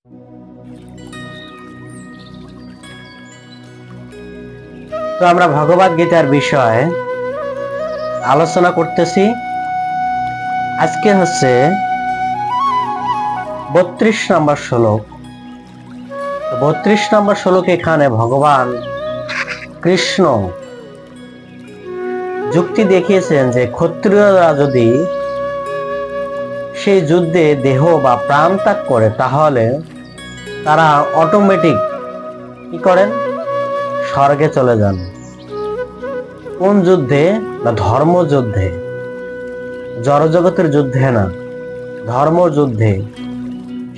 তো আমরা ভগবদ গীতার বিষয়ে আলোচনা করতেছি। আজকে হচ্ছে 32 নম্বর শ্লোক। 32 নম্বর শ্লোক এখানে ভগবান কৃষ্ণ যুক্তি দেখিয়েছেন যে ক্ষত্রিয়রা যদি সেই যুদ্ধে দেহ বা প্রাণ ত্যাগ করে তাহলে তারা অটোমেটিক কি করেন? স্বর্গে চলে যান। কোন যুদ্ধে? না ধর্মযুদ্ধে, জড়জগতের যুদ্ধে না, ধর্মযুদ্ধে।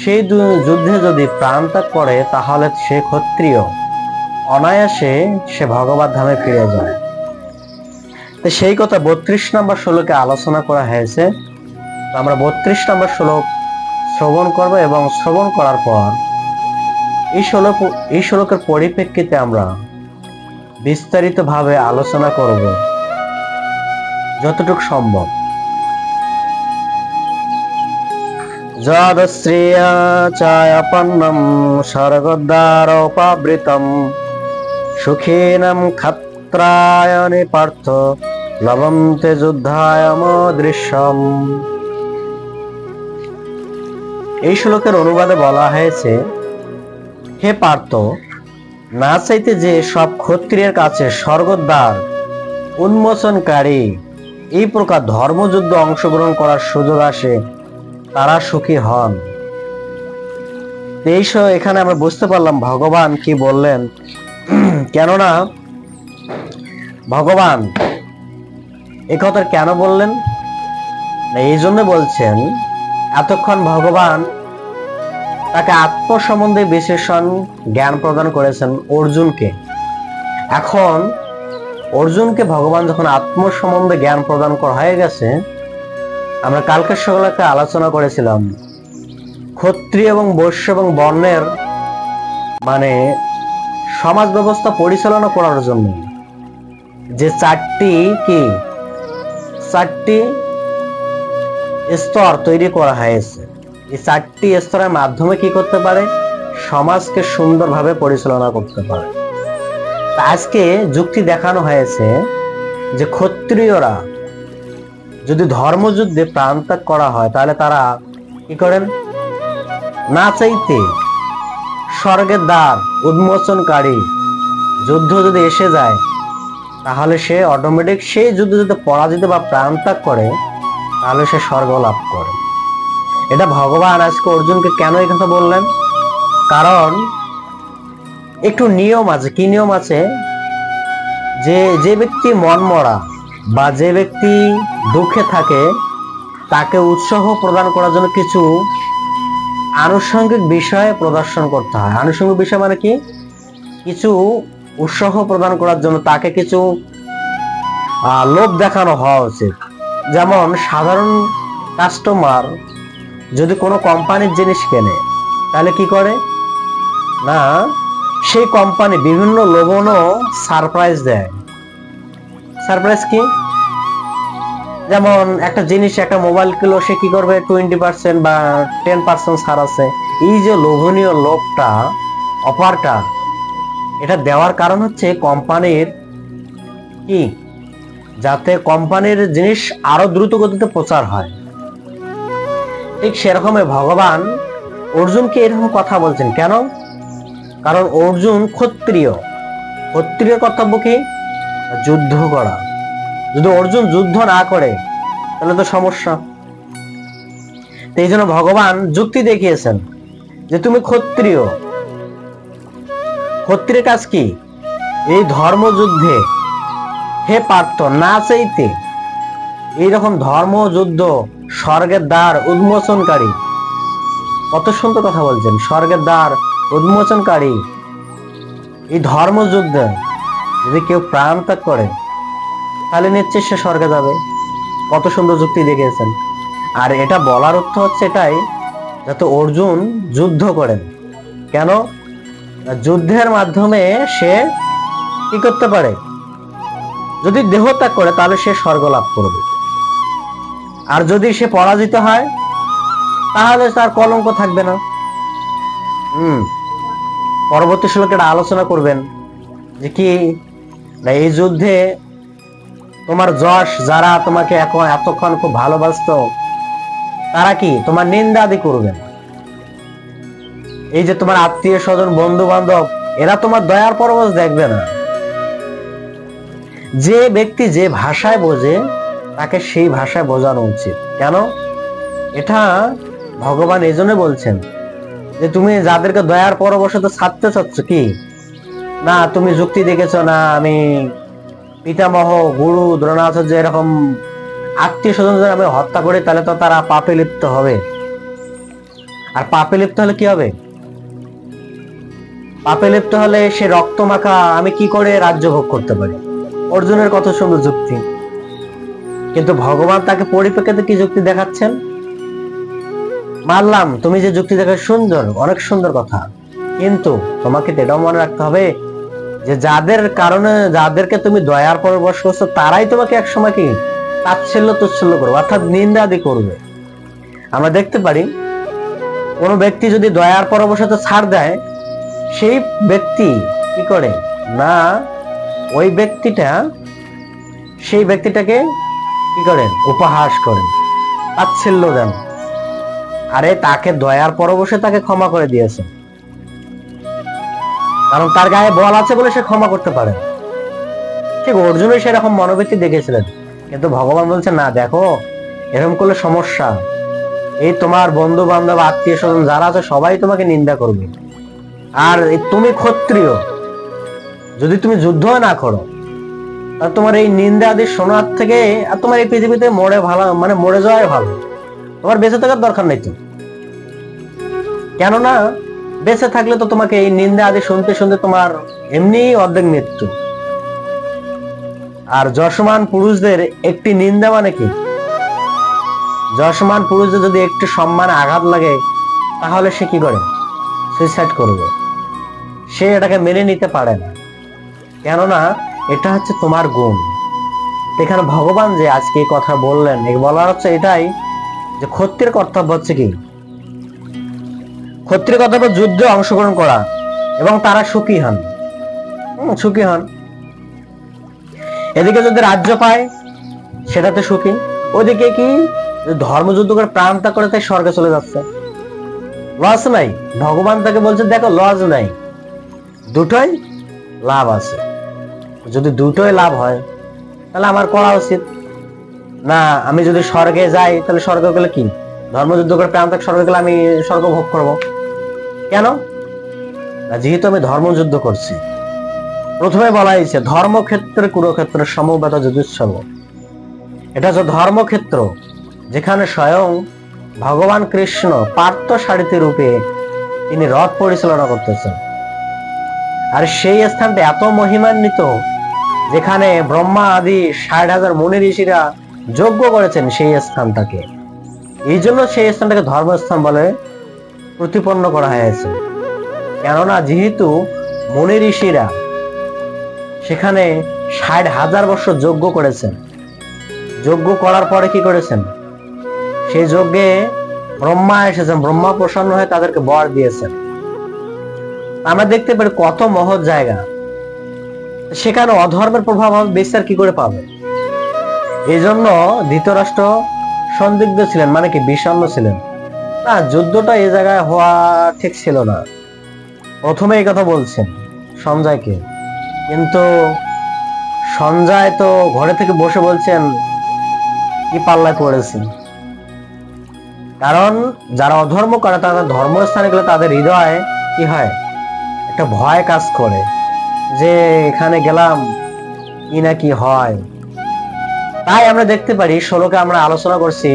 সেই যুদ্ধে যদি প্রাণ ত্যাগ করে তাহলে সে ক্ষত্রিয় অনায়াসে সে ভগবত ধামে ফিরে যায়। তো সেই কথা 32 নম্বর শ্লোকে আলোচনা করা হয়েছে। আমরা 32 নম্বর শ্লোক শ্রবণ করব এবং শ্রবণ করার পর এই শ্লোকের পরিপ্রেক্ষিতে আমরা বিস্তারিতভাবে আলোচনা করব যতটুকু সম্ভব। যদশ্রিয়া চায়পন্নম স্বর্গদ্বারোপাবৃতম সুখীনম ক্ষত্রায়ণে পার্থ লভন্তে যুদ্ধায়মদৃশ্যম। এই শ্লোকের অনুবাদে বলা হয়েছে, হে পার্থ, না চাইতে যে সব ক্ষত্রিয়ের কাছে স্বর্গদ্বার উন্মোচনকারী এই প্রকার ধর্মযুদ্ধ অংশগ্রহণ করার সুযোগ আসে তারা সুখী হন। এখানে আমরা বুঝতে পারলাম ভগবান কি বললেন। কেননা ভগবান একথা কেন বললেন? এই জন্য বলছেন, এতক্ষণ ভগবান তাকে আত্ম সম্বন্ধে বিশেষণ জ্ঞান প্রদান করেছেন অর্জুনকে। এখন অর্জুনকে ভগবান যখন আত্ম সম্বন্ধে জ্ঞান প্রদান করা হয়ে গেছে, আমরা কালকে সকালে আলোচনা করেছিলাম ক্ষত্রিয় এবং বৈশ্য এবং বর্ণের মানে সমাজ ব্যবস্থা পরিচালনা করার জন্য যে চারটি স্তর তৈরি করা হয়েছে, এই চারটি স্তরের মাধ্যমে কি করতে পারে? সমাজকে সুন্দরভাবে পরিচালনা করতে পারে। আজকে যুক্তি দেখানো হয়েছে যে ক্ষত্রিয়রা যদি ধর্মযুদ্ধে প্রাণ ত্যাগ করা হয় তাহলে তারা কি করেন? না চাইতে স্বর্গের দ্বার উন্মোচনকারী যুদ্ধ যদি এসে যায় তাহলে সে অটোমেটিক সেই যুদ্ধে যদি পরাজিত বা প্রাণ ত্যাগ করে তাহলে সে স্বর্গ লাভ করে। এটা ভগবান আজকে অর্জুনকে কেন এই কথা বললেন? কারণ একটু নিয়ম আছে। কি নিয়ম আছে? যে ব্যক্তি মনমরা বা যে ব্যক্তি দুঃখে থাকে তাকে উৎসাহ প্রদান করার জন্য কিছু আনুষঙ্গিক বিষয় প্রদর্শন করতে হয়। আনুষঙ্গিক বিষয় মানে কি? কিছু উৎসাহ প্রদান করার জন্য তাকে কিছু লোভ দেখানো হওয়া উচিত। যেমন সাধারণ কাস্টমার যদি কোনো কোম্পানির জিনিস কেনে তাহলে কি করে? না, সেই কোম্পানি বিভিন্ন লোভনীয় সারপ্রাইজ দেয়। সারপ্রাইজ কি? যেমন একটা জিনিস, একটা মোবাইল কিলো, সে কি করবে? 20% বা 10% ছাড় আছে। এই যে লোভনীয় লোভটা, অফারটা, এটা দেওয়ার কারণ হচ্ছে কোম্পানির কি, যাতে কোম্পানির জিনিস আরো দ্রুত গতিতে প্রচার হয়। ঠিক সেরকমই ভগবান অর্জুনকে এরকম কথা বলছেন। কেন? কারণ অর্জুন ক্ষত্রিয়। ক্ষত্রিয় কর্তব্য কি? যুদ্ধ করা। যদি অর্জুন যুদ্ধ না করে তাহলে তো সমস্যা। এই জন্য ভগবান যুক্তি দেখিয়েছেন যে তুমি ক্ষত্রিয়, ক্ষত্রিয়ের কাজ কি? এই ধর্মযুদ্ধে হে পার্থ, না চাইতে এইরকম ধর্মযুদ্ধ স্বর্গের দ্বার উন্মোচনকারী। কত সুন্দর কথা বলছেন, স্বর্গের দ্বার উন্মোচনকারী এই ধর্মযুদ্ধে যদি কেউ প্রাণ ত্যাগ করে তাহলে নিশ্চয় সে স্বর্গে যাবে। কত সুন্দর যুক্তি দেখিয়েছেন। আর এটা বলার অর্থ হচ্ছে এটাই, যাতে অর্জুন যুদ্ধ করেন। কেন? যুদ্ধের মাধ্যমে সে কি করতে পারে? যদি দেহ ত্যাগ করে তাহলে সে স্বর্গ লাভ করবে। আর যদি সে পরাজিত হয় তাহলে তার কলঙ্ক থাকবে না। হুম পরবর্তী শ্লোকে এটা আলোচনা করবেন যে কি না এই যুদ্ধে তোমার যশ যারা তোমাকে এতক্ষণ খুব ভালোবাসতো তারা কি তোমার নিন্দা আদি করবেন। এই যে তোমার আত্মীয় স্বজন বন্ধু বান্ধব এরা তোমার দয়ার পরবশ দেখবে না। যে ব্যক্তি যে ভাষায় বোঝে তাকে সেই ভাষায় বোঝানো উচিত। কেন? এটা ভগবান এই জন্য বলছেন যে তুমি যাদেরকে দয়ার পরবশতে ছাড়তে চাচ্ছ কি না তুমি যুক্তি দেখেছো না আমি পিতামহ গুরু দ্রোণাচার্য এরকম আত্মীয় স্বজন যদি আমি হত্যা করি তাহলে তো তারা পাপে লিপ্ত হবে। আর পাপে লিপ্ত হলে কি হবে? পাপে লিপ্ত হলে সে রক্ত মাখা আমি কি করে রাজ্য ভোগ করতে পারি? অর্জুনের কত সুন্দর যুক্তি, কিন্তু ভগবান তাকে পরিপ্রেক্ষিতে কি যুক্তি দেখাচ্ছেন? মানলাম তুমি যে যুক্তি দেখা সুন্দর, অনেক সুন্দর কথা, কিন্তু তোমাকে এটাও মনে রাখতে হবে যে যাদের কারণে যাদেরকে তুমি দয়ার পরবশ করছো তারাই তোমাকে একসময় কি তাচ্ছিল্য তুচ্ছিল্য করবে, অর্থাৎ নিন্দা আদি করবে। আমরা দেখতে পারি কোন ব্যক্তি যদি দয়ার পরবশতে ছাড় দেয় সেই ব্যক্তি কি করে না ওই ব্যক্তিটা সেই ব্যক্তিটাকে কি করেন উপহাস করেন, তাচ্ছিল্য দেন। আরে তাকে দয়ার পরবশে তাকে ক্ষমা করে দিয়েছে, কারণ তার গায়ে বল আছে বলে সে ক্ষমা করতে পারে। ঠিক অর্জুনই সেরকম মনোবৃত্তি দেখেছিলেন, কিন্তু ভগবান বলছে না দেখো এরকম করলে সমস্যা, এই তোমার বন্ধু বান্ধব আত্মীয় স্বজন যারা আছে সবাই তোমাকে নিন্দা করবে। আর তুমি ক্ষত্রিয়, যদি তুমি যুদ্ধ না করো আর তোমার এই নিন্দা আদি শোনার থেকে আর তোমার এই পৃথিবীতে মরে ভালো, মানে মরে যাওয়াই ভালো, তোমার বেঁচে থাকার দরকার নেই তো। কেননা বেঁচে থাকলে তো তোমাকে এই নিন্দা আদি শুনতে শুনতে তোমার এমনি অর্ধেক মৃত্যু। আর যশমান পুরুষদের একটি নিন্দা মানে কি, যশমান পুরুষদের যদি একটু সম্মানে আঘাত লাগে তাহলে সে কি করে সুইসাইড করবে, সে এটাকে মেনে নিতে পারে না। কেননা এটা হচ্ছে তোমার গুণ। এখানে ভগবান যে আজকে এই কথা বললেন, বলার হচ্ছে এটাই যে ক্ষত্রিয়ের কর্তব্য হচ্ছে কি, ক্ষত্রিয় কর্তব্য যুদ্ধে অংশগ্রহণ করা এবং তারা সুখী হন, সুখী হন। এদিকে যদি রাজ্য পায় সেটাতে সুখী, ওদিকে কি ধর্মযুদ্ধ করে প্রাণ ত্যাগ করে তাই স্বর্গে চলে যাচ্ছে, লস নাই। ভগবান তাকে বলছে দেখো লস নাই, দুটোই লাভ আছে। যদি দুটোই লাভ হয় তাহলে আমার করা উচিত না। আমি যদি স্বর্গে যাই তাহলে স্বর্গে গেলে কি ধর্মযুদ্ধ করে প্রাণ ত্যাগ স্বর্গে গেলে আমি স্বর্গ ভোগ করব কেন? যেহেতু আমি ধর্মযুদ্ধ করছি। প্রথমে বলা হয়েছে ধর্মক্ষেত্রে কুরুক্ষেত্রে সমবেত যুদ্ধোৎসব। এটা হচ্ছে ধর্মক্ষেত্র যেখানে স্বয়ং ভগবান কৃষ্ণ পার্থ সারথি রূপে তিনি রথ পরিচালনা করতেছেন। আর সেই স্থানটা এত মহিমান্বিত যেখানে ব্রহ্মা আদি ৬০,০০০ মুনি ঋষিরা যজ্ঞ করেছেন সেই স্থানটাকে। এই জন্য সেই স্থানটাকে ধর্মস্থান বলে প্রতিপন্ন করা হয়েছে। কেননা যেহেতু মুনি ঋষিরা সেখানে ৬০,০০০ বছর যজ্ঞ করেছেন, যজ্ঞ করার পরে কি করেছেন, সেই যজ্ঞে ব্রহ্মা এসেছেন, ব্রহ্মা প্রসন্ন হয়ে তাদেরকে বর দিয়েছেন। আমরা দেখতে পারি কত মহৎ জায়গা, সেখানে অধর্মের প্রভাব বিস্তার কি করে পাবে। এই জন্য ধৃতরাষ্ট্র সন্দিগ্ধ ছিলেন, মানে কি বিষণ্ণ ছিলেন না, যুদ্ধটা এই জায়গায় হওয়া ঠিক ছিল না। প্রথমে এই কথা বলছেন সঞ্জয়কে, কিন্তু সঞ্জয় তো ঘরে থেকে বসে বলছেন কি পাল্লা করেছেন। কারণ যারা অধর্ম করে তারা ধর্মস্থানে গেলে তাদের হৃদয়ে কি হয়, একটা ভয় কাজ করে যে এখানে গেলাম কি না কি হয়। তাই আমরা দেখতে পারি শ্লোকে আমরা আলোচনা করছি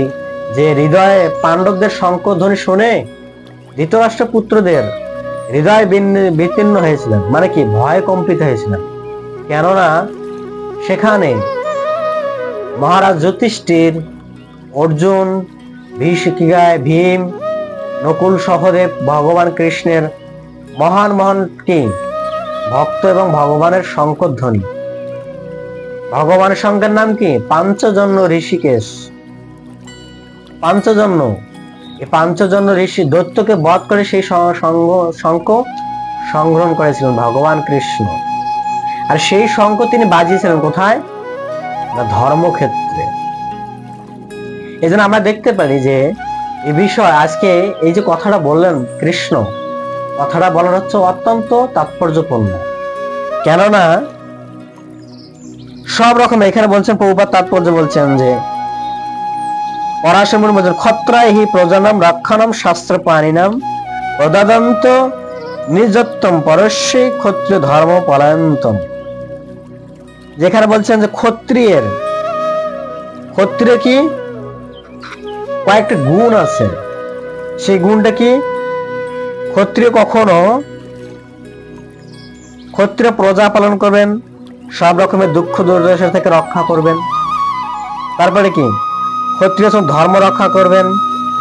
যে হৃদয়ে পাণ্ডবদের শঙ্খধ্বনি শুনে ধৃতরাষ্ট্র পুত্রদের হৃদয় বিতীর্ণ হয়েছিলেন, মানে কি ভয় কম্পিত হয়েছিলেন। কেননা সেখানে মহারাজ যুধিষ্ঠির, অর্জুন, ভীম, নকুল সহদেব ভগবান কৃষ্ণের মহান মহান কি ভক্ত এবং ভগবানের শঙ্খধ্বনি। ভগবানের শঙ্খের নাম কি? পাঞ্চজন্য ঋষিকেশ। পাঞ্চজন্য এই পাঞ্চজন্য ঋষি দৈত্যকে বধ করে সেই শঙ্খ সংগ্রহণ করেছিলেন ভগবান কৃষ্ণ। আর সেই শঙ্খ তিনি বাজিয়েছিলেন কোথায়? না, ধর্মক্ষেত্রে। এই জন্য আমরা দেখতে পারি যে এই বিষয় আজকে এই যে কথাটা বললেন কৃষ্ণ, কথাটা বলার হচ্ছে অত্যন্ত তাৎপর্যপূর্ণ। কেননা সব রকম এখানে বলছেন, প্রভুপাদ তাৎপর্য বলছেন যে পরাশরমুনি বলছেন ক্ষত্রায়হি প্রজনম রক্ষণম শাস্ত্র পাণিনাম প্রদাদন্ত নিজত্তম পরস্যে ক্ষত্রিয় ধর্ম পলায়ন্তম। যেখানে বলছেন যে ক্ষত্রিয় কি কয়েকটা গুণ আছে, সেই গুণটা কি? ক্ষত্রিয় কখনো ক্ষত্রিয় প্রজা পালন করবেন, সব রকমের দুঃখ দুর্দশা থেকে রক্ষা করবেন। তারপরে কি? ক্ষত্রিয় ধর্ম রক্ষা করবেন,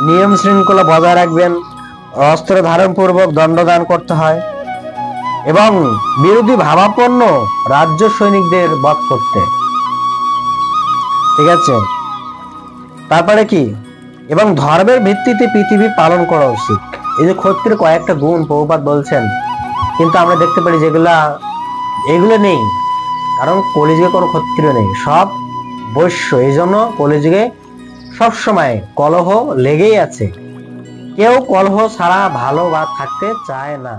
নিয়ম শৃঙ্খলা বজায় রাখবেন, অস্ত্র ধারণ পূর্বক দণ্ডদান করতে হয় এবং বিরোধী ভাবাপন্ন রাজ্য সৈনিকদের বধ করতে। ঠিক আছে? তারপরে কি? এবং ধর্মের ভিত্তিতে পৃথিবী পালন করা উচিত। এই যে ক্ষত্রিয় কয়েকটা গুণ প্রভুপাদ বলছেন, কিন্তু আমরা দেখতে পারি এগুলো নেই, কারণ কলিযুগে কোনো ক্ষত্রিয় নেই, সব বৈশ্য। এই জন্য কলিযুগে সবসময় কলহ লেগেই আছে, কেউ কলহ ছাড়া ভালো বা থাকতে চায় না।